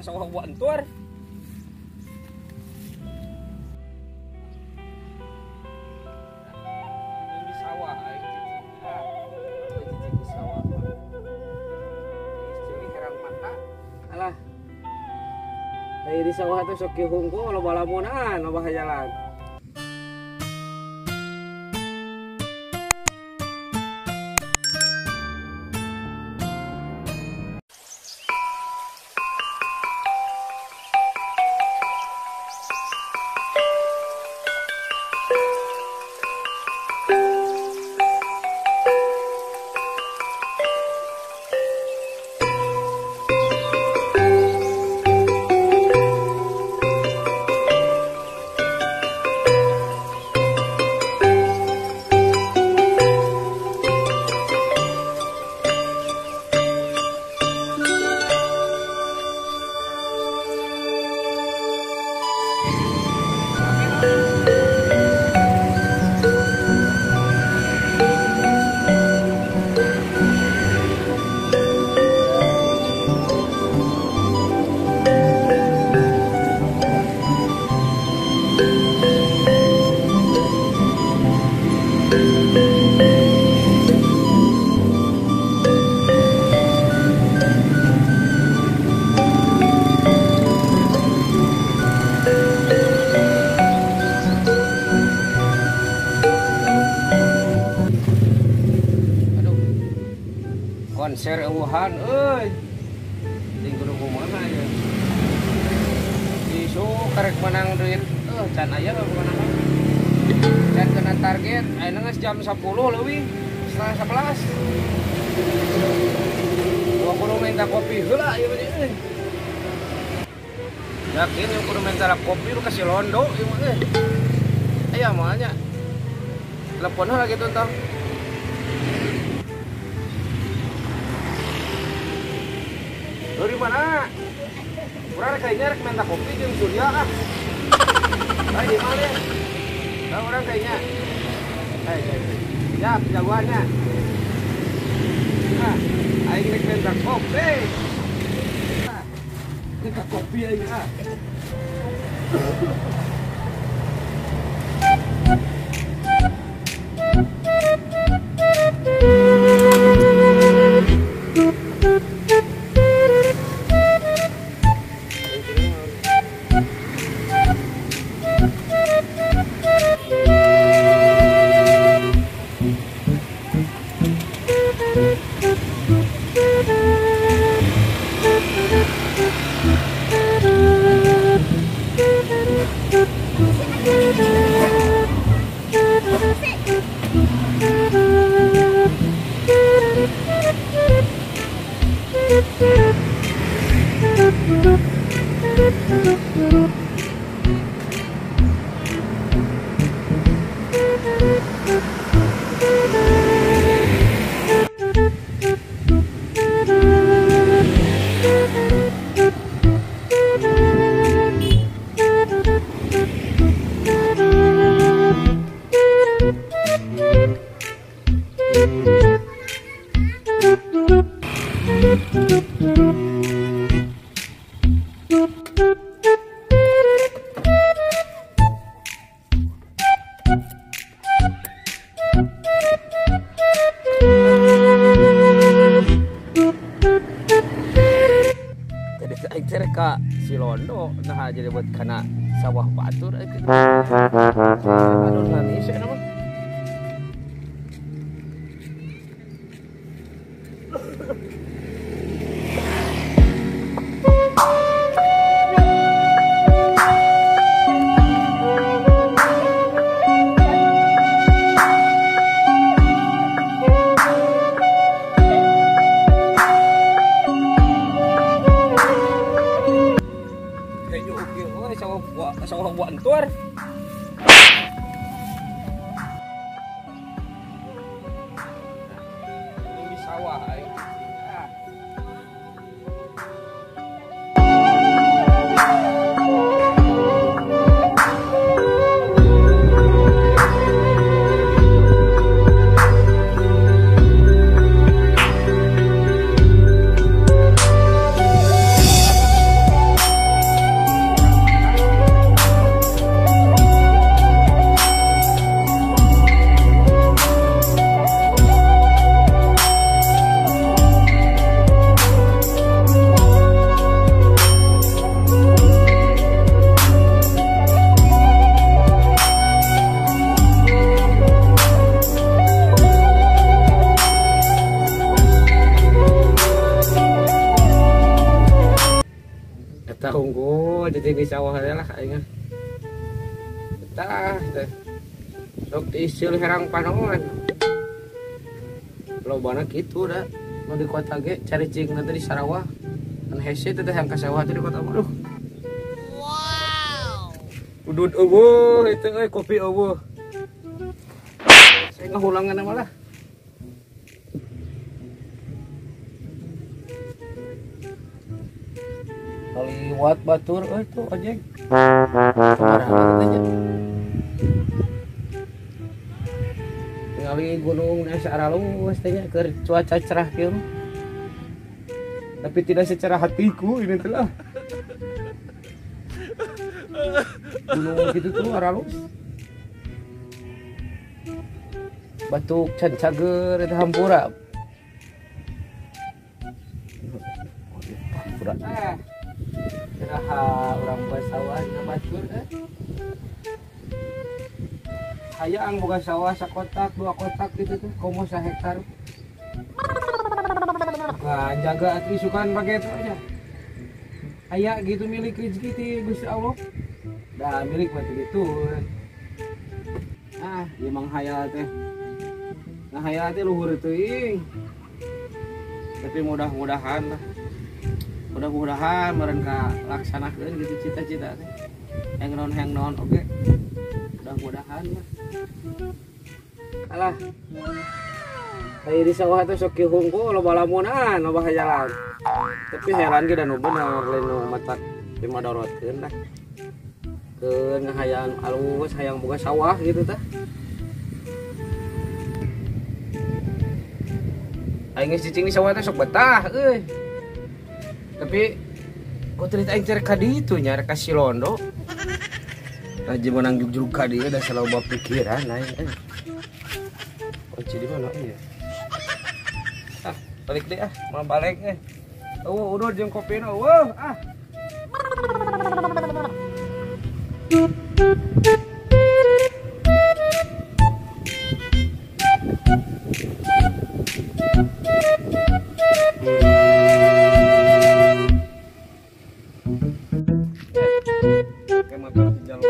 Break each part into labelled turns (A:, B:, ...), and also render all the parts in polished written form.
A: sawah buat entur. Ini sawah, ini sawah. Ini herang mata. Alah. Dari di sawah itu sok hungko lo balamunan lo bahajalan. Konser Wuhan, tinggal mana ya? Isu karek menang duit, can aya lah menang. Can kena target, ayeuna geus jam 10 leuwih, setengah 11. Gua kudu minta kopi heula ieu mah. Yakin yang kudu minta kopi lu kasih londo ieu mah. Aya mah nya. Telepon heula gitu entar. Dari mana? Urang kayaknya rek minta kopi jeung Surya ah. Hai di mana? Tahu orang kayaknya. Hai. Siap jagoannya. Nah, aing rek minta kopi. Minta kopi aing ah. Ka si Londo nah jadi buat kana sawah batur itu. Aduh nani sih nama. Sawah buat entur. Ini sawah. Kita unggul jadi di sawah aja lah kayaknya. Tah, sok diisil herang panoan. Lobana gitu dah. Mau di kota ge cari cing nanti di Sarawak. Kan hese teh yang ka sawah teh di kota mah. Wow. Udud eueuh itu kopi eueuh. Saya ngahulangan malah. Liwat batur itu ojek. Tingali gunung asa araluas teh nya keur cuaca cerah kieu. Tapi tidak secerah hatiku ini telah. Gunung gitu tuh aralus. Batuk can cager eta hampura. Hampura. Kiraha urang boga sawah na batur hayang boga sawah sakotak 2 kotak gitu tuh komo 1 hektar. Nah, jaga atuh sukan pake itu aja. Aya gitu milik rezeki ti Gusti Allah. Da milik mah gitu. Ah, ieu mang hayal teh. Nah, hayal teh luhur teuing. Tapi mudah-mudahan lah. Mudah-mudahan meureun ka laksanakeun gitu cita-cita teh. Hang naon oke. Mudah-mudahan mah. Alah. Hari di sawah itu sok hungku loba lamunan loba hajalan. Tapi heran ge dan bener lain nu matak dimadorotkeun dah. Keun ngahayang alus hayang boga sawah gitu tah. Aing geus cicing di sawah teh sok betah euy. Tapi kok cerita aing cerek ka ditu nya rek ka Silondo. Aja menang jugjug ka dieu da saloba pikiran aing. Kunci di mana ieu? Ah, balik deh mau balik udah jeung kopina ah. Kayak motor di jalur.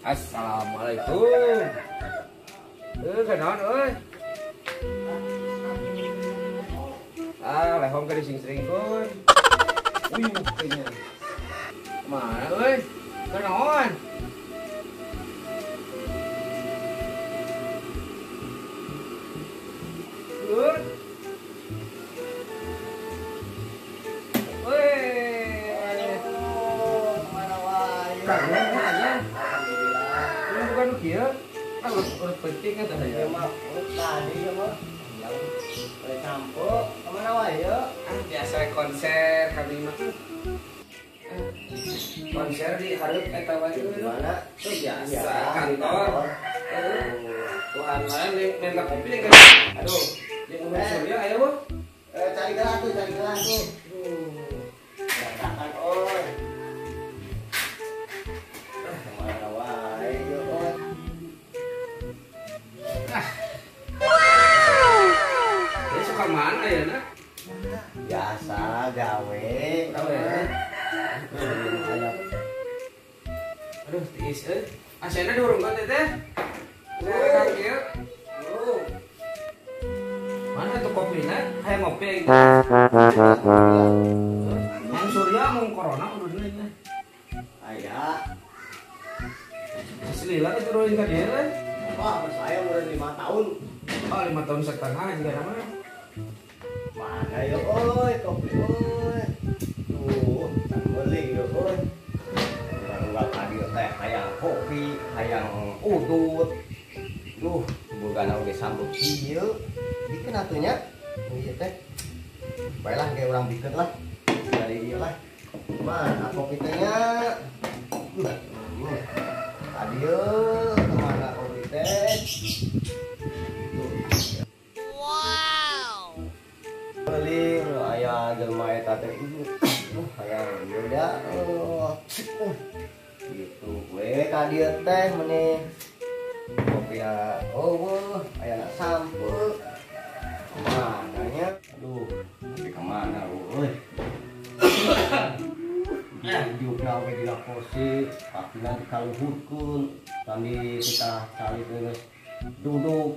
A: Assalamualaikum. Kenaon euy. Lehong ka dising-sringkeun. Kayaknya. Mana euy? Kenaon? Good. Bukan kia, urut penting kan tadi mah. Tadi mah. Yang campur, kemana wae ya? Biasa konser kami mah. Konser di hareup eta wae mana? Biasa kantor. Tuhan lain minta kopi kan. Aduh, yang umur surya ayo bu. Cari gelas tuh. Katakan oi. Mana ya nak? Biasa gawe. Aduh, tiis asena diurungkeun teh teh. Nah, kieu. Mana tuh kopina? Hayang ngopi. Mang Surya mau corona udah deui. Aya. Asli lah turunin ka dieu. Wah, saya
B: umur 5 tahun.
A: Oh 5 tahun setengah juga namanya.
B: Mana ya oi kopi oi. Tuh, tak beli ya oi. Orang tadi teh hayang kopi, hayang udut. Duh, bukan oge sambut ieu. Bikin atunya. Ieu teh. Baiklah kayak orang bikin lah. Dari ieu lah. Mana kopi tehnya? Tadi yo kemana kopi teh? Paling ayah jelma eta teh hayang beda gitu we ka dieu teh meneh kopi oh aya sampo mananya aduh kopi ka mana euy juga we di lakosi pakina dikaluhurkeun tadi kita cari terus duduk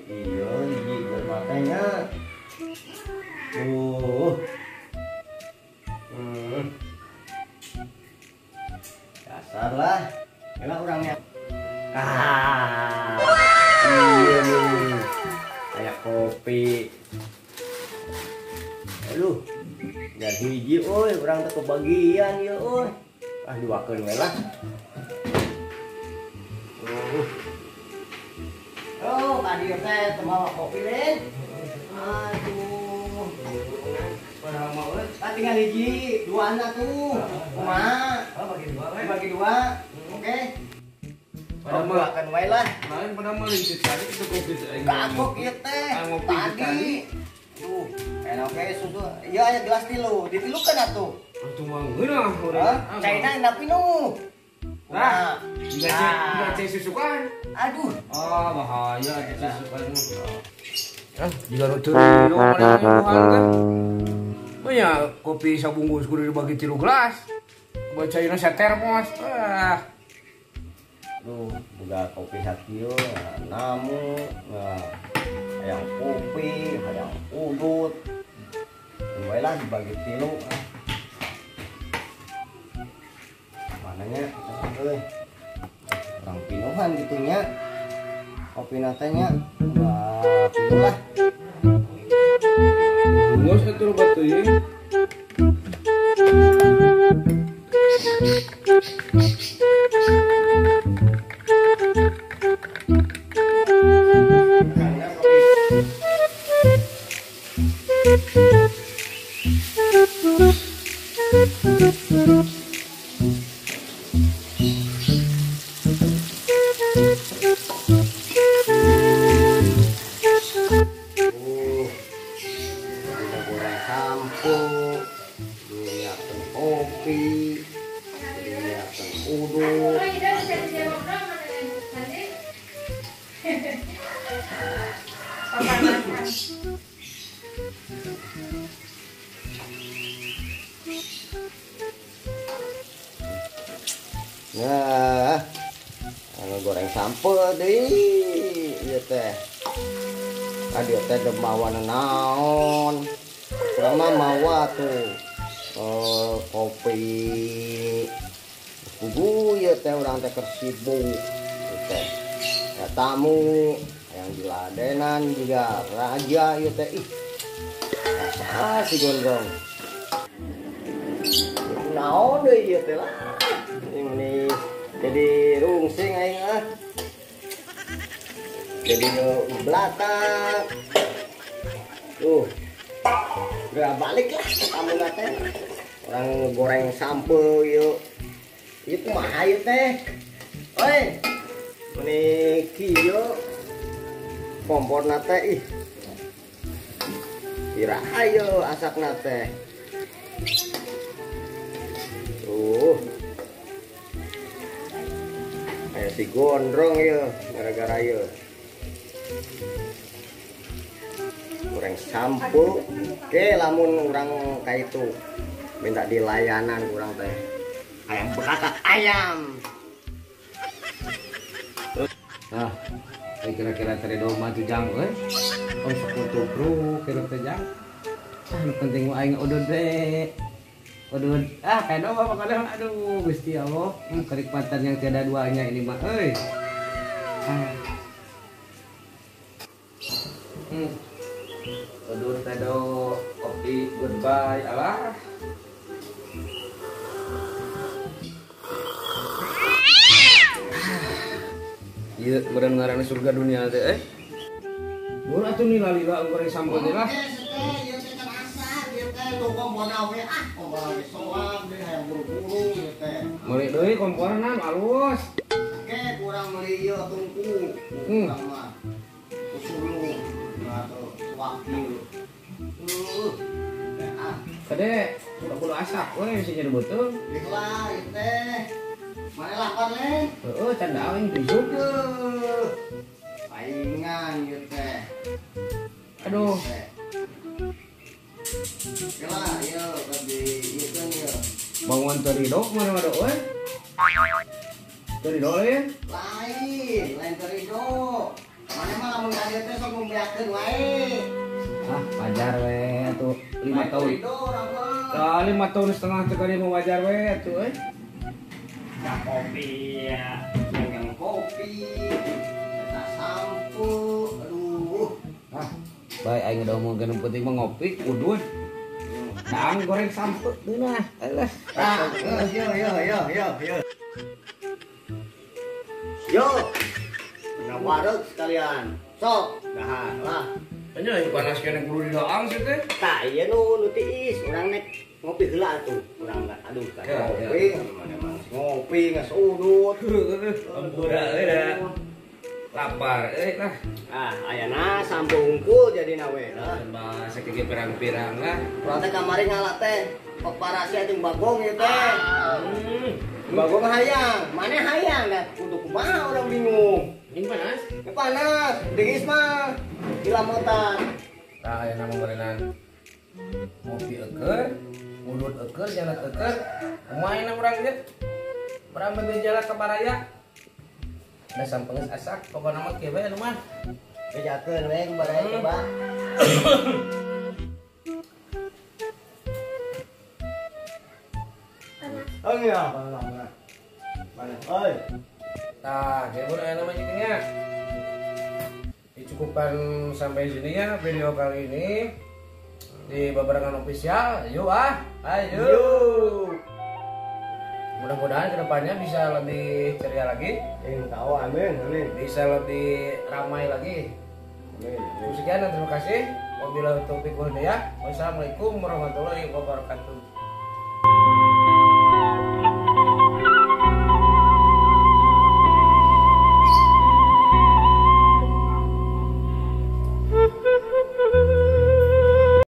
B: iya hiji jelma teh nya dasar lah kena orangnya iya nih kayak kopi aduh dan hiji oi orang teh kebagian ya oi duakeun we lah oh tadi teh temawa kopi len aduh padahal mau tinggal hiji dua anak tuh kumaha bagi dua oke padahal mau akan wae lah
A: Lain pada mau lincit tadi itu kopi
B: kagok ieu teh tadi tuh enak oke susu ieu aya gelas tilu ditilukeun atuh
A: cuma ngeunah urang
B: caina endap pinu
A: nah enggak cai susukan
B: aduh
A: bahaya cai susukan jika nutur yo mana buhan kan banyak kopi sabungkus kudu dibagi 3 gelas bacaina satermos
B: buka kopi sakio namu hayang kopi hayang udut baiklah dibagi 3 mananya euy orang pinuhan gitunya kopi natanya pinuh lah
A: bungkus atuh batu ieu
B: nah goreng sampo deui ieu teh adieu teh demawa naon urang mah mawa tuh kopi kugu ieu teh urang teh keur sibuk teh ya tamu yang diladenan juga raja ieu teh ih si gondrong naon deui ieu teh lah ini jadi rungsing aing jadi belatak tuh udah balik lah kamu teh orang goreng sampo yuk itu mah ayo teh oi meniki yuk kompor nate ih kira ayo asak nate tuh kayak si gondrong ya gara-gara ya kurang sampo oke lamun orang kayak itu minta dilayanan kurang teh ayam bekakak ayam
A: nah kira-kira teredo mah tujang sekutu bro kira tujang penting aing udud deh udud kado apa kado aduh Gusti Allah kenikmatan yang tiada duanya ini mah Aduh, tedo kopi goodbye, alah. Iya, kemudian ngarana surga dunia teh. Mun atuh nila-lila goreng sambal lah. Meuli deui komporna alus.
B: Oke, kurang meuli ieu tungku. Kurang mah. Usulu atau wakil.
A: Kade, kudu asak we bisa jadi betul.
B: Lah, ieu teh. Mana lapar le?
A: Heeh, can daeng tisuk.
B: Palingan ieu teh.
A: Aduh.
B: Kela ieu gede ieu kan ieu.
A: Bangun terido mana ada we? Terido ya?
B: Lain terido. Mana mah lamun ka dieu teh sok membeakeun wae.
A: Ah, wajar we atuh 5 tahun.
B: Terido urang mah.
A: Tah 5 tahun setengah teh kali mau wajar we atuh euy.
B: Ya kopi ya. Yang kopi. Eta sampo. Aduh.
A: Ah, bae aing udah ngomong yang penting mah ngopi, udud. Daang goreng samput deunah. Alah.
B: Yo. Yo. Nah, wareg sekalian. Sok, dahan lah.
A: Anya yang panas kena kudu didaang sih teh.
B: Tah ieu nu tiis, urang nek ngopi heula atuh. Urang aduh kan
A: Ya,
B: ngopi, mana mah ngopi geus udut.
A: Ampura euy da. Lapar euy lah.
B: Ah, ayeuna sampo hungkul jadi nawe lah.
A: Bahasa kege pirang-pirang lah.
B: Urang teh kamari ngalah teh. Paparasia jeung bagong ieu teh. Bagong hayang, mana hayang dah kudu kumaha urang bingung.
A: Ini panas.
B: Ya panas, dingis mah dilamotan.
A: Tah aya nama berenang. Ngopi eukeur, udud eukeur, jalan eukeur. Kumaha urang ge? Urang bade jalan ka baraya. Da sampeung asak, pokona mah kieu bae anu mah.
B: Bejakeun we kubaraya coba. Oh iya, panas. Oi.
A: Nah, ya bun, aya namanya nya. Dicukupkan sampai sini ya video kali ini di Babarangan Official. Yuk ayo. Mudah-mudahan kedepannya bisa lebih ceria lagi,
B: Tahu amin.
A: bisa lebih ramai lagi. Sekian dan terima kasih. Wabillahi taufiq wal hidayah. Wassalamualaikum warahmatullahi wabarakatuh.